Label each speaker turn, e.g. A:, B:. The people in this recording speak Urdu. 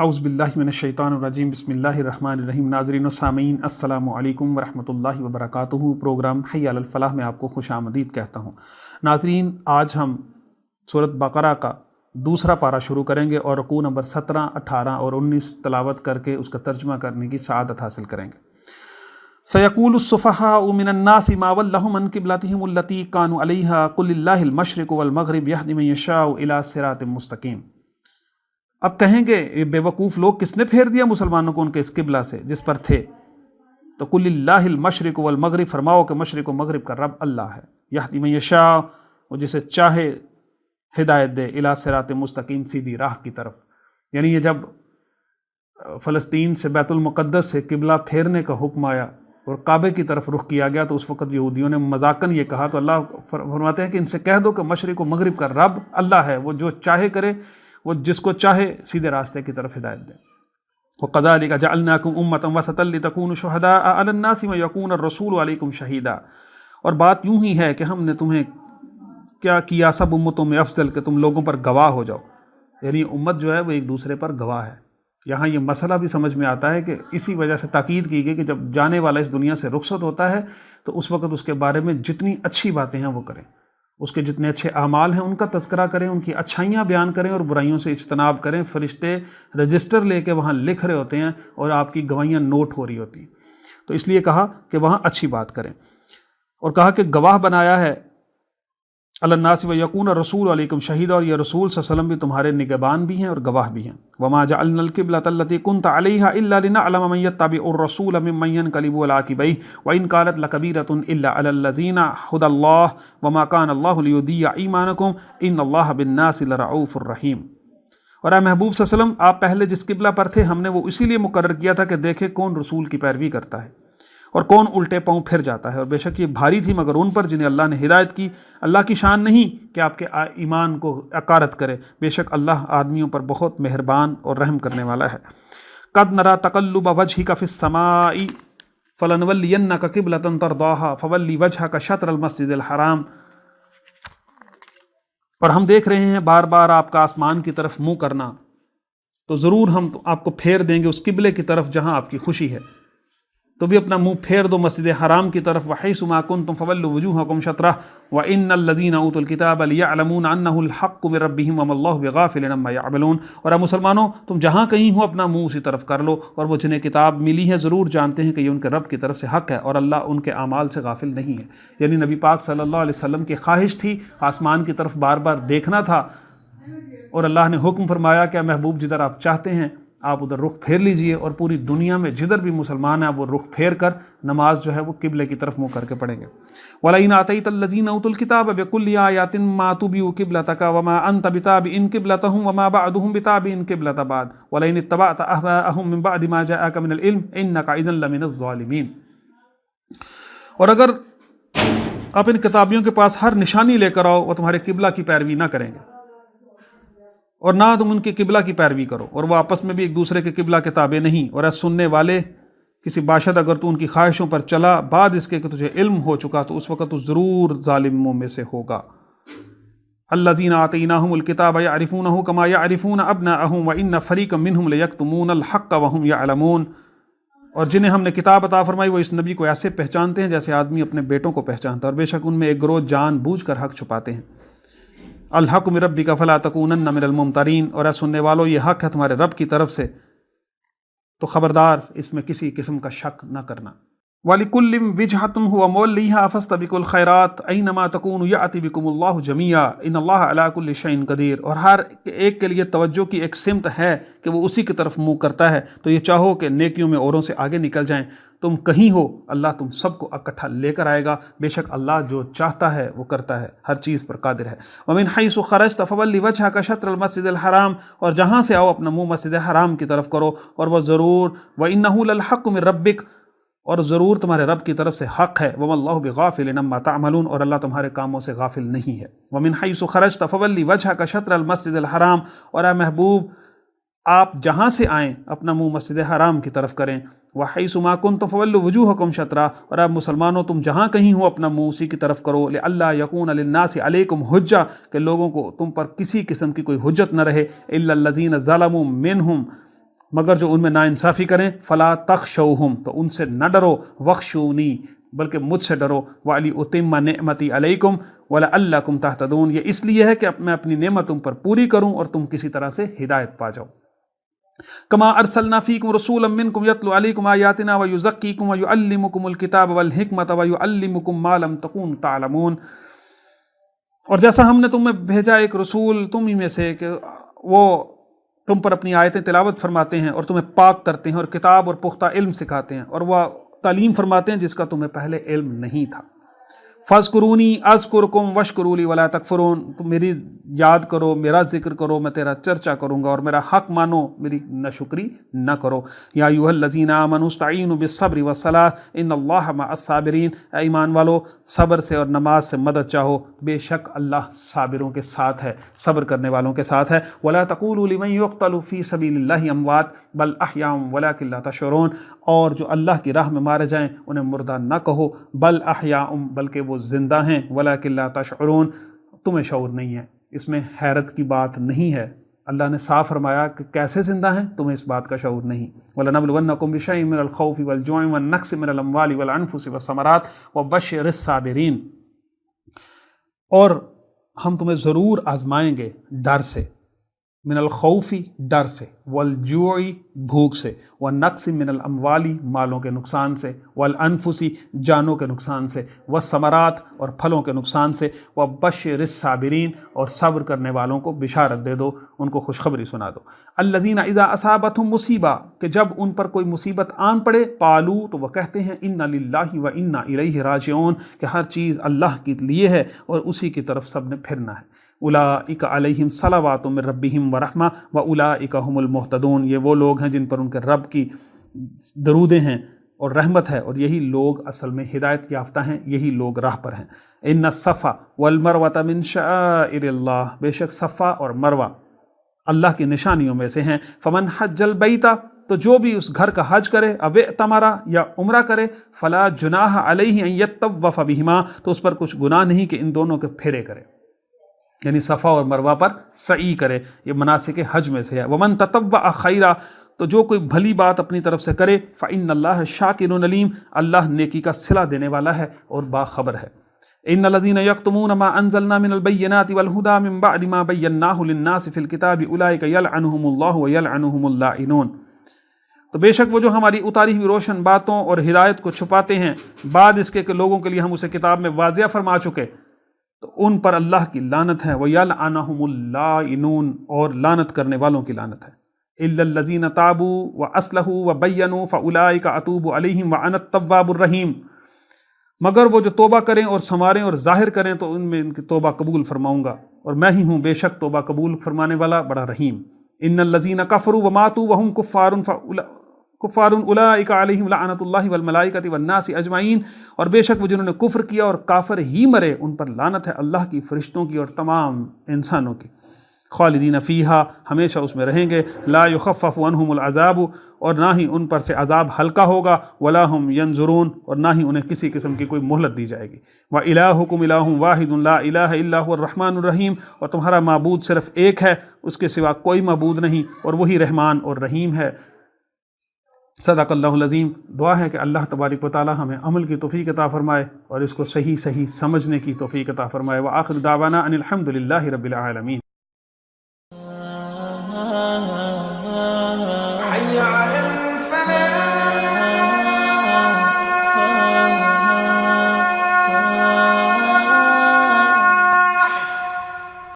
A: اعوذ باللہ من الشیطان الرجیم بسم اللہ الرحمن الرحیم۔ ناظرین و سامعین السلام علیکم ورحمۃ اللہ وبرکاتہ۔ پروگرام حی علی الفلاح میں آپ کو خوش آمدید کہتا ہوں۔ ناظرین، آج ہم سورۃ بقرہ کا دوسرا پارہ شروع کریں گے اور رکوع نمبر 17، 18 اور 19 تلاوت کر کے اس کا ترجمہ کرنے کی سعادت حاصل کریں گے۔ سَيَقُولُ السُّفَهَاءُ مِنَ النَّاسِ مَا وَلَّهُمْ عَنْ قِبْلَتِهِمُ الَّتِي كَانُوا عَلَيْهَا قُلِ اللَّهِ الْمَشْرِقُ وَالْمَغْرِبُ يَهْدِي مَن يَشَاءُ إِلَىٰ صِرَاطٍ مُّسْتَقِيمٍ۔ اب کہیں گے یہ بے وقوف لوگ کس نے پھیر دیا مسلمانوں کو ان کے اس قبلہ سے جس پر تھے؟ تو قُلِ اللَّهِ الْمَشْرِقُ وَالْمَغْرِبُ، فرماؤ کہ مشرق و مغرب کا رب اللہ ہے۔ يَهْدِي مَن يَشَاءُ، وہ جسے چاہے ہدایت دے، إِلَىٰ صِرَاطٍ مُّسْتَقِيمٍ، سیدھی راہ کی طرف۔ یعنی یہ جب فلسطین سے بیت المقدس سے قبلہ پھیرنے کا حکم آیا اور کعبے کی طرف رخ کیا گیا تو اس وقت یہودیوں نے مذاقاً یہ کہا، تو اللہ فرماتے ہیں کہ ان سے کہہ دو کہ مشرق و مغرب کا رب اللہ ہے، وہ جو چاہے کرے، وہ جس کو چاہے سیدھے راستے کی طرف ہدایت دے۔ وَقَذَلِكَ جَعَلْنَاكُمْ أُمَّةً وَسَطًا لِتَكُونُوا شُهَدَاءَ عَلَى النَّاسِ وَيَكُونَ الرَّسُولُ عَلَيْكُمْ شَهِيدًا۔ اور بات یوں ہی ہے کہ ہم نے تمہیں کیا کیا سب امتوں میں افضل کہ تم لوگوں پر گواہ ہو جاؤ، یعنی امت جو ہے وہ ایک دوسرے پر گواہ ہے۔ یہاں یہ مسئلہ بھی سمجھ میں آتا ہے کہ اسی وجہ سے تاکید کی گئی کہ جب جانے والا اس دنیا سے رخصت ہوتا ہے تو اس وقت اس کے بارے میں جتنی اچھی باتیں ہیں وہ کریں، اس کے جتنے اچھے اعمال ہیں ان کا تذکرہ کریں، ان کی اچھائیاں بیان کریں اور برائیوں سے اجتناب کریں۔ فرشتے رجسٹر لے کے وہاں لکھ رہے ہوتے ہیں اور آپ کی گواہیاں نوٹ ہو رہی ہوتی ہیں، تو اس لیے کہا کہ وہاں اچھی بات کریں، اور کہا کہ گواہ بنایا ہے علی الناس ویکون الرسول علیکم شہیدا، اور یہ رسول صلی اللہ علیہ وسلم بھی تمہارے نگہبان بھی ہیں اور گواہ بھی ہیں۔ وما جعلنا القبلۃ التي كنت عليها الا لنعلم من يتبع الرسول ممن ينقلب على عقبيه وان كانت لكبيرة الا على الذين هدى الله وما كان الله ليضيع ايمانكم ان الله بالناس لرؤوف رحيم۔ اور اے محبوب صلی اللہ علیہ وسلم، آپ پہلے جس قبلہ پر تھے ہم نے وہ اسی لیے مقرر کیا تھا کہ دیکھے کون رسول کی پیروی کرتا ہے اور کون الٹے پاؤں پھر جاتا ہے، اور بے شک یہ بھاری تھی مگر ان پر جنہیں اللہ نے ہدایت کی۔ اللہ کی شان نہیں کہ آپ کے ایمان کو اکارت کرے، بے شک اللہ آدمیوں پر بہت مہربان اور رحم کرنے والا ہے۔ قد نرى تقلب وجهك في السماء فلنولينك قبلة ترضاها فول وجهك شطر المسجد الحرام۔ اور ہم دیکھ رہے ہیں بار بار آپ کا آسمان کی طرف منہ کرنا، تو ضرور ہم آپ کو پھیر دیں گے اس قبلے کی طرف جہاں آپ کی خوشی ہے، تو بھی اپنا منہ پھیر دو مسجد حرام کی طرف۔ وحیث ما کنتم فولوا وجوہکم شطرہ وان الذین اوتوا الکتاب لیعلمون انہ الحق من ربہم وما اللہ بغافل عما یعملون۔ اور اے مسلمانوں، تم جہاں کہیں ہو اپنا منہ اسی طرف کر لو، اور وہ جنہیں کتاب ملی ہے ضرور جانتے ہیں کہ یہ ان کے رب کی طرف سے حق ہے اور اللہ ان کے اعمال سے غافل نہیں ہے۔ یعنی نبی پاک صلی اللہ علیہ وسلم کی خواہش تھی آسمان کی طرف بار بار دیکھنا تھا، اور اللہ نے حکم فرمایا کہ محبوب جدھر آپ چاہتے ہیں آپ ادھر رخ پھیر لیجئے، اور پوری دنیا میں جدھر بھی مسلمان ہیں وہ رخ پھیر کر نماز جو ہے وہ قبلے کی طرف منہ کر کے پڑھیں گے۔ وَلَئِنْ آتَيْتَ الَّذِينَ أُوتُوا الْكِتَابَ بِكُلِّ آيَاتٍ مَا تُبِعُوا قِبْلَتَكَ وَمَا أَنْتَ بِتَابِعٍ قِبْلَتَهُمْ وَمَا بَعْضُهُمْ بِتَابِعٍ قِبْلَةَ بَعْضٍ وَلَئِنِ اتَّبَعْتَ أَهْوَاءَهُمْ مِنْ بَعْدِ مَا جَاءَكَ مِنَ الْعِلْمِ إِنَّكَ إِذًا لَمِنَ الظَّالِمِينَ۔ اور اگر آپ ان کتابیوں کے پاس ہر نشانی لے کر آؤ وہ تمہارے قبلہ کی پیروی نہ کریں گے، اور نہ تم ان کے قبلہ کی پیروی کرو، اور وہ آپس میں بھی ایک دوسرے کے قبلہ کے تابع نہیں۔ اور اے سننے والے، کسی باشد اگر تو ان کی خواہشوں پر چلا بعد اس کے کہ تجھے علم ہو چکا تو اس وقت تو ضرور ظالموں میں سے ہوگا۔ الذین آتیناہم الکتاب یعرفونہ کما یعرفون ابناءہم وان فریقا منہم لیکتمون الحق وہم یعلمون۔ اور جنہیں ہم نے کتاب عطا فرمائی وہ اس نبی کو ایسے پہچانتے ہیں جیسے آدمی اپنے بیٹوں کو پہچانتا ہے، اور بے شک ان میں ایک گروہ جان بوجھ کر حق چھپاتے ہیں۔ الحق من ربک فلا تکونن من الممترین۔ اور اے سننے والو، یہ حق ہے تمہارے رب کی طرف سے تو خبردار اس میں کسی قسم کا شک نہ کرنا۔ وَلِكُلٍّ وِجْهَةٌ هُوَ مُوَلِّيهَا فَاسْتَبِقُوا الْخَيْرَاتِ أَيْنَمَا تَكُونُوا يَأْتِ بِكُمُ اللَّهُ جَمِيعًا إِنَّ اللَّهَ عَلَىٰ كُلِّ شَيْءٍ قَدِيرٌ۔ اور ہر ایک کے لیے توجہ کی ایک سمت ہے کہ وہ اسی کی طرف منہ کرتا ہے، تو یہ چاہو کہ نیکیوں میں اوروں سے آگے نکل جائیں، تم کہیں ہو اللہ تم سب کو اکٹھا لے کر آئے گا، بے شک اللہ جو چاہتا ہے وہ کرتا ہے، ہر چیز پر قادر ہے۔ وَمِنْ حَيْثُ خَرَجْتَ فَوَلِّ وَجْهَكَ شَطْرَ الْمَسْجِدِ الْحَرَامِ۔ اور جہاں سے آؤ اپنا منہ مسجد حرام کی طرف کرو، اور وہ ضرور وَإِنَّهُ لَلْحَقُّ مِنْ رَبِّكَ، اور ضرور تمہارے رب کی طرف سے حق ہے۔ وَمَا اللَّهُ بِغَافِلٍ عَمَّا تَعْمَلُونَ، اور اللہ تمہارے کاموں سے غافل نہیں ہے۔ وَمِنْ حَيْثُ خَرَجْتَ فَوَلِّ وَجْهَكَ شَطْرَ الْمَسْجِدِ الْحَرَامِ۔ اور اے محبوب آپ جہاں سے آئیں اپنا منہ مسجد حرام کی طرف کریں۔ وَحَيْثُ مَا كُنْتُمْ فَوَلُّوا وُجُوهَكُمْ شَطْرَهُ۔ اور اب مسلمانوں تم جہاں کہیں ہو اپنا منہ اسی کی طرف کرو۔ لِأَلَّا يَكُونَ لِلنَّاسِ عَلَيْكُمْ حُجَّةٌ، کہ لوگوں کو تم پر کسی قسم کی کوئی حجت نہ رہے۔ إِلَّا الَّذِينَ ظَلَمُوا مِنْهُمْ، مگر جو ان میں ناانصافی کریں، فلا تخشوہم، تو ان سے نہ ڈرو، وخشونی، بلکہ مجھ سے ڈرو، وَلِأُتِمَّ نِعْمَتِي عَلَيْكُمْ وَلَعَلَّكُمْ تَهْتَدُونَ، یہ اس لیے ہے کہ میں اپنی نعمت تم پر پوری کروں اور تم کسی طرح سے ہدایت پا جاؤ۔ کما ارسلنا فیکم رسولا منکم یتلو علیکم آیاتنا ویزکیکم ویعلمکم الکتاب والحکمت ویعلمکم ما لم تکونوا تعلمون، اور جیسا ہم نے تمہیں بھیجا ایک رسول تم ہی میں سے کہ وہ تم پر اپنی آیتیں تلاوت فرماتے ہیں اور تمہیں پاک کرتے ہیں اور کتاب اور پختہ علم سکھاتے ہیں اور وہ تعلیم فرماتے ہیں جس کا تمہیں پہلے علم نہیں تھا۔ فاذکرونی اذکرکم واشکروا لی ولا تکفرون، تم میری یاد کرو، میرا ذکر کرو، میں تیرا چرچا کروں گا، اور میرا حق مانو، میری ناشکری نہ کرو۔ یا ایھا الذین آمنوا استعینوا بالصبر والصلاۃ ان اللہ مع الصابرین، اے ایمان والو صبر سے اور نماز سے مدد چاہو، بے شک اللہ صابروں کے ساتھ ہے، صبر کرنے والوں کے ساتھ ہے۔ ولا تقولوا لمن یقتل فی سبیل اللہ اموات بل احیاء ولکن لا تشعرون، اور جو اللہ کی راہ میں مارے جائیں انہیں مردہ نہ کہو، بل احیاء، بلکہ وہ زندہ ہیں، ولکن لا تشعرون، تمہیں شعور نہیں ہے۔ اس میں حیرت کی بات نہیں ہے، اللہ نے صاف فرمایا کہ کیسے زندہ ہیں، تمہیں اس بات کا شعور نہیں۔ وَلَنَبْلُوَنَّكُمْ بِشَيْءٍ مِّنَ الْخَوْفِ وَالْجُوعِ وَالنَّقْصِ مِّنَ الْأَمْوَالِ وَالْأَنفُسِ وَالثَّمَرَاتِ وَبَشِّرِ الصَّابِرِينَ، اور ہم تمہیں ضرور آزمائیں گے ڈر سے، من الخوفی ڈر سے، والجوعی بھوک سے، والنقص من الاموالی مالوں کے نقصان سے، والانفسی جانوں کے نقصان سے، والثمرات اور پھلوں کے نقصان سے، وبشر الصابرین اور صبر کرنے والوں کو بشارت دے دو، ان کو خوشخبری سنا دو۔ الذین اذا اصابتہم مصیبہ، کہ جب ان پر کوئی مصیبت آن پڑے، قالوا تو وہ کہتے ہیں، انا للہ و انا الیہ راجعون، کہ ہر چیز اللہ کے لیے ہے اور اسی کی طرف سب نے پھرنا ہے۔ اولئک علیہم صلوات من ربہم ورحمہ واولئک هم المہتدون، یہ وہ لوگ ہیں جن پر ان کے رب کی درودیں ہیں اور رحمت ہے، اور یہی لوگ اصل میں ہدایت یافتہ ہیں، یہی لوگ راہ پر ہیں۔ ان الصفا والمروۃ من شعائر اللہ، بے شک صفا اور مروہ اللہ کی نشانیوں میں سے ہیں۔ فمن حج البیت، تو جو بھی اس گھر کا حج کرے، او اعتمر یا عمرہ کرے، فلا جناح علیہ ان یطوف بہما، تو اس پر کچھ گناہ نہیں کہ ان دونوں کے پھیرے کرے، یعنی صفا اور مروہ پر سعی کرے، یہ مناسک حج میں سے ہے۔ ومن تطوع خیرا، تو جو کوئی بھلی بات اپنی طرف سے کرے، فإن اللہ شاکر علیم، اللہ نیکی کا صلہ دینے والا ہے اور باخبر ہے۔ ان الذین یکتمون ما انزلنا من البینات والہدی من بعد ما بیناہ للناس فی الکتاب اولئک یلعنہم اللہ ویلعنہم اللاعنون، تو بے شک وہ جو ہماری اتاری ہوئی روشن باتوں اور ہدایت کو چھپاتے ہیں بعد اس کے کہ لوگوں کے لیے ہم اسے کتاب میں واضح فرما چکے، تو ان پر اللہ کی لعنت ہے، وَيَلْعَنَهُمُ اللَّائِنُونَ، اور لعنت کرنے والوں کی لعنت ہے۔ إِلَّا الَّذِينَ تَابُوا وَأَصْلَحُوا وَبَيَّنُوا فَأُولَئِكَ أَتُوبُ عَلَيْهِمْ وَأَنَا التَّوَّابُ الرَّحِيمُ، مگر وہ جو توبہ کریں اور سنواریں اور ظاہر کریں تو ان میں ان کی توبہ قبول فرماؤں گا، اور میں ہی ہوں بے شک توبہ قبول فرمانے والا بڑا رحیم۔ إِنَّ الَّذِينَ كَفَرُوا وَمَاتُوا وَهُمْ كُفَّارٌ أُولَئِكَ عَلَيْهِمْ لَعْنَةُ اللَّهِ وَالْمَلَائِكَةِ وَالنَّاسِ أَجْمَعِينَ، اور بے شک وہ جنہوں نے کفر کیا اور کافر ہی مرے ان پر لعنت ہے اللہ کی، فرشتوں کی اور تمام انسانوں کی۔ خالدین فیہا، ہمیشہ اس میں رہیں گے، لا یخفف عنہم العذاب، اور نہ ہی ان پر سے عذاب ہلکا ہوگا، ولا ہم ینظرون، اور نہ ہی انہیں کسی قسم کی کوئی مہلت دی جائے گی۔ وَإِلَٰهُكُمْ إِلَٰهٌ وَاحِدٌ لَا إِلَٰهَ إِلَّا هُوَ الرَّحْمَٰنُ الرَّحِيمُ، اور تمہارا معبود صرف ایک ہے، اس کے سوا کوئی معبود نہیں، اور وہی رحمان اور رحیم ہے۔ صدق اللہ العظیم۔ دعا ہے کہ اللہ تبارک و تعالی ہمیں عمل کی توفیق عطا فرمائے اور اس کو صحیح سمجھنے کی توفیق عطا فرمائے۔ وآخر دعوانا ان الحمد للہ رب العالمین۔